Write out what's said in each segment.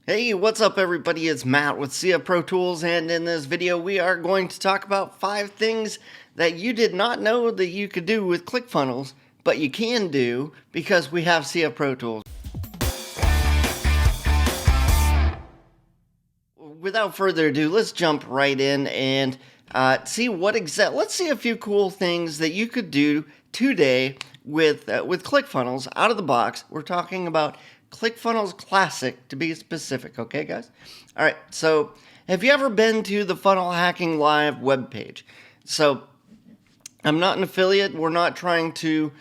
Hey, what's up everybody? It's Matt with CF Pro Tools, and in this video we are going to talk about 5 things that you did not know that you could do with ClickFunnels, but you can do because we have CF Pro Tools. Without further ado, let's jump right in and see let's see a few cool things that you could do today with ClickFunnels out of the box. We're talking about ClickFunnels Classic to be specific, okay, guys? All right, so have you ever been to the Funnel Hacking Live webpage? So I'm not an affiliate. We're not trying to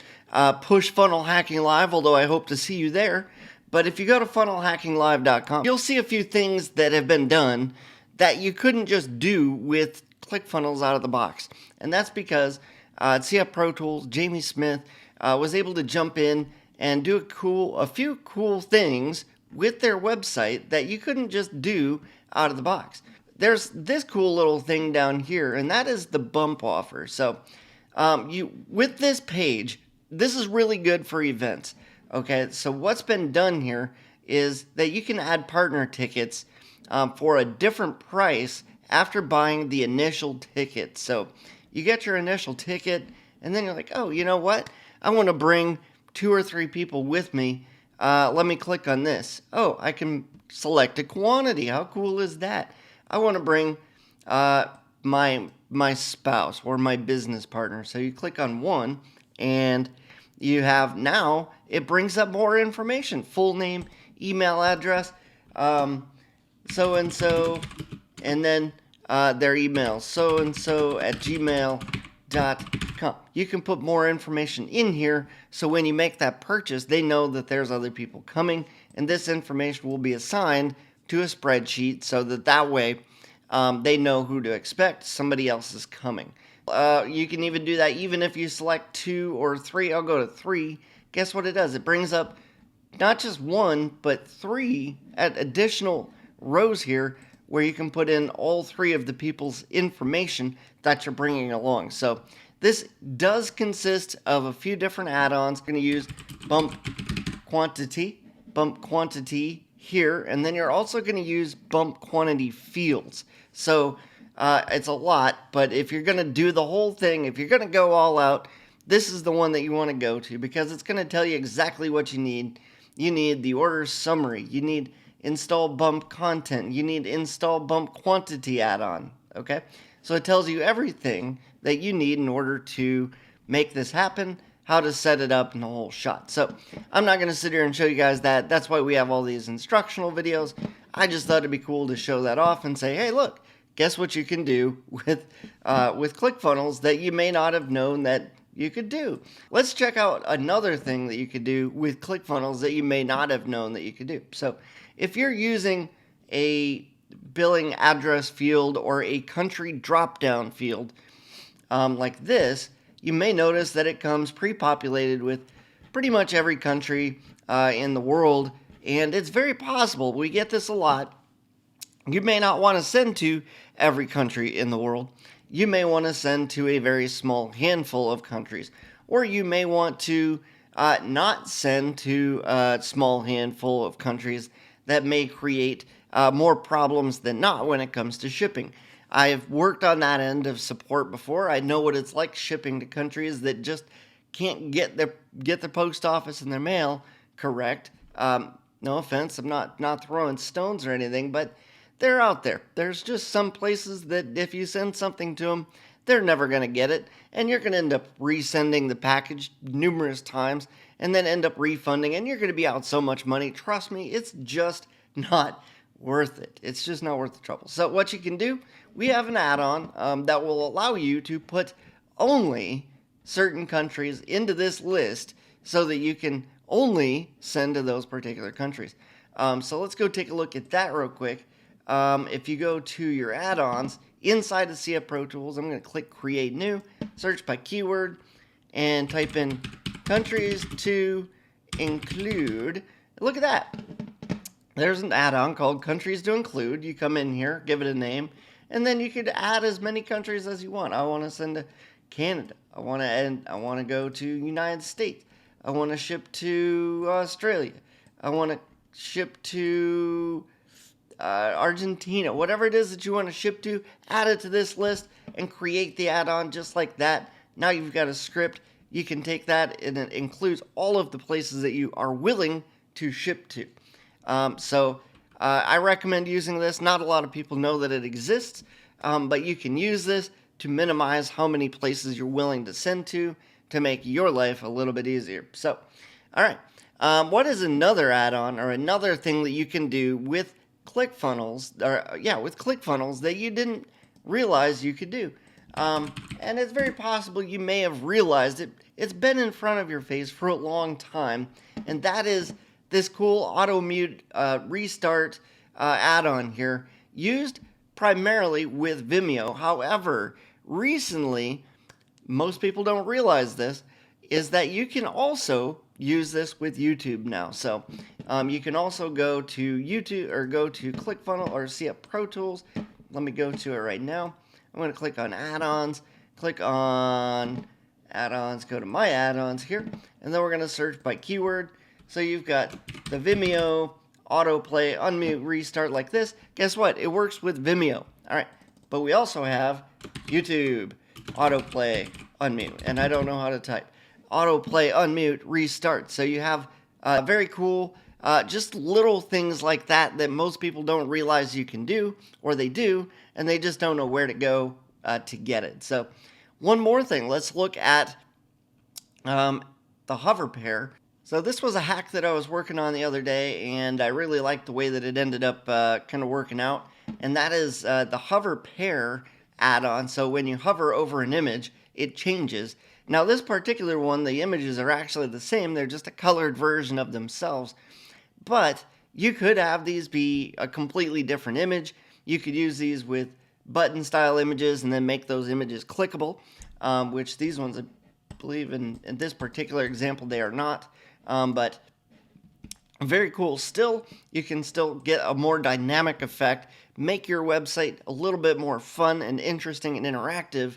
push Funnel Hacking Live, although I hope to see you there. But if you go to funnelhackinglive.com, you'll see a few things that have been done that you couldn't just do with ClickFunnels out of the box. And that's because CF Pro Tools, Jamie Smith, was able to jump in and do a few cool things with their website that you couldn't just do out of the box. There's this cool little thing down here, and that is the bump offer. So with this page, this is really good for events. Okay, so what's been done here is that you can add partner tickets for a different price after buying the initial ticket. So you get your initial ticket, and then you're like, oh, you know what? I want to bring 2 or 3 people with me. Let me click on this. Oh, I can select a quantity. How cool is that? I want to bring my spouse or my business partner. So you click on one, and you have now it brings up more information: full name, email address, so and so, and then their email, so and so at gmail.com. You can put more information in here, so when you make that purchase, they know that there's other people coming, and this information will be assigned to a spreadsheet so that way they know who to expect. Somebody else is coming. You can even do that even if you select 2 or 3. I'll go to 3. Guess what it does? It brings up not just 1, but 3 additional rows here where you can put in all 3 of the people's information that you're bringing along. So this does consist of a few different add-ons. We're going to use bump quantity here, and then you're also going to use bump quantity fields. So it's a lot, but if you're going to do the whole thing, if you're going to go all out, this is the one that you want to go to because it's going to tell you exactly what you need. You need the order summary. You need install bump content. You need install bump quantity add-on. Okay? So it tells you everything that you need in order to make this happen, how to set it up, and the whole shot. So I'm not going to sit here and show you guys that. That's why we have all these instructional videos. I just thought it'd be cool to show that off and say, hey, look, guess what you can do with ClickFunnels that you may not have known that you could do. Let's check out another thing that you could do with ClickFunnels that you may not have known that you could do. So if you're using a billing address field or a country drop-down field like this, you may notice that it comes pre-populated with pretty much every country in the world, and it's very possible, we get this a lot, you may not want to send to every country in the world. You may want to send to a very small handful of countries, or you may want to not send to a small handful of countries that may create more problems than not when it comes to shipping. I've worked on that end of support before. I know what it's like shipping to countries that just can't get the post office and their mail correct. No offense, I'm not throwing stones or anything, but they're out there. There's just some places that if you send something to them, they're never going to get it, and you're going to end up resending the package numerous times and then end up refunding, and you're going to be out so much money. Trust me, it's just not worth it. It's just not worth the trouble. So what you can do, we have an add-on that will allow you to put only certain countries into this list so that you can only send to those particular countries. So let's go take a look at that real quick. If you go to your add-ons inside of CF Pro Tools, I'm going to click Create New, search by keyword, and type in countries to include. Look at that. There's an add-on called Countries to Include. You come in here, give it a name, and then you could add as many countries as you want. I want to send to Canada. I want to go to United States. I want to ship to Australia. I want to ship to Argentina, whatever it is that you want to ship to, add it to this list and create the add-on just like that. Now you've got a script. You can take that and it includes all of the places that you are willing to ship to. I recommend using this. Not a lot of people know that it exists, but you can use this to minimize how many places you're willing to send to make your life a little bit easier. So, all right. What is another add-on or another thing that you can do with ClickFunnels, with ClickFunnels that you didn't realize you could do? And it's very possible you may have realized it. It's been in front of your face for a long time, and that is this cool auto mute restart add-on here, used primarily with Vimeo. However, recently, most people don't realize this, is that you can also use this with YouTube now. So you can also go to YouTube or go to ClickFunnels or CF Pro Tools. Let me go to it right now. I'm going to click on add-ons, click on add-ons, go to my add-ons here, and then we're going to search by keyword. So you've got the Vimeo autoplay, unmute, restart like this. Guess what? It works with Vimeo. All right, but we also have YouTube autoplay, unmute, and I don't know how to type. Autoplay, unmute, restart. So you have very cool, just little things like that that most people don't realize you can do, or they do, and they just don't know where to go to get it. So one more thing, let's look at the hover pair. So this was a hack that I was working on the other day, and I really liked the way that it ended up kind of working out, and that is the hover pair add-on. So when you hover over an image, it changes. Now this particular one, the images are actually the same, they're just a colored version of themselves, but you could have these be a completely different image. You could use these with button style images and then make those images clickable, which these ones, I believe in this particular example, they are not. But very cool. Still, you can still get a more dynamic effect, make your website a little bit more fun and interesting and interactive,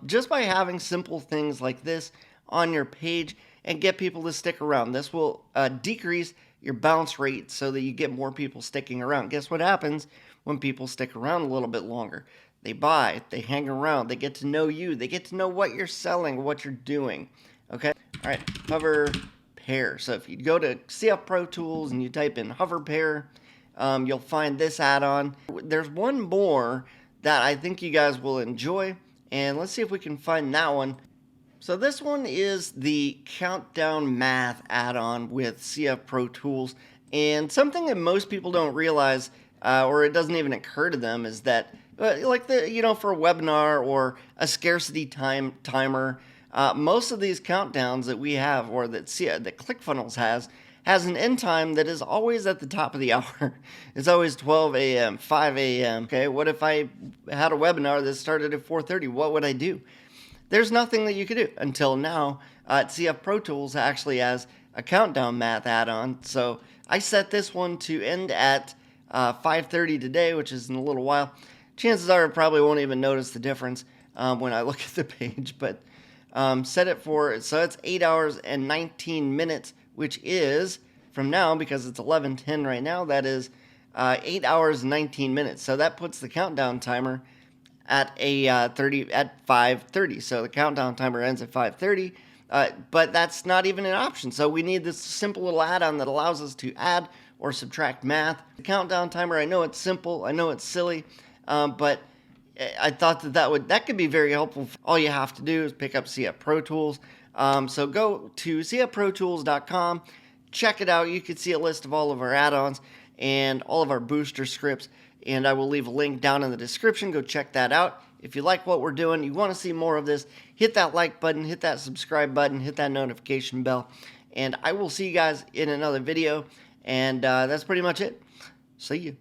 just by having simple things like this on your page and get people to stick around. This will decrease your bounce rate so that you get more people sticking around. Guess what happens when people stick around a little bit longer? They buy, they hang around, they get to know you, they get to know what you're selling, what you're doing. Okay? All right, hover pair. So if you go to CF Pro Tools and you type in hover pair, you'll find this add-on. There's one more that I think you guys will enjoy, and let's see if we can find that one. So this one is the countdown math add-on with CF Pro Tools, and something that most people don't realize, or it doesn't even occur to them, is that like for a webinar or a scarcity timer, most of these countdowns that we have, or that ClickFunnels has an end time that is always at the top of the hour. It's always 12 a.m., 5 a.m. Okay, what if I had a webinar that started at 4:30? What would I do? There's nothing that you could do until now. CF Pro Tools actually has a countdown math add-on. So I set this one to end at 5:30 today, which is in a little while. Chances are I probably won't even notice the difference when I look at the page, but set it for, so it's 8 hours and 19 minutes, which is from now, because it's 11:10 right now, that is 8 hours and 19 minutes. So that puts the countdown timer at 5:30. So the countdown timer ends at 5:30, but that's not even an option. So we need this simple little add-on that allows us to add or subtract math. The countdown timer, I know it's simple, I know it's silly, but I thought that could be very helpful. All you have to do is pick up CF Pro Tools. So go to cfprotools.com, check it out. You can see a list of all of our add-ons and all of our booster scripts, and I will leave a link down in the description. Go check that out. If you like what we're doing, you want to see more of this, hit that like button, hit that subscribe button, hit that notification bell, and I will see you guys in another video, and that's pretty much it. See you.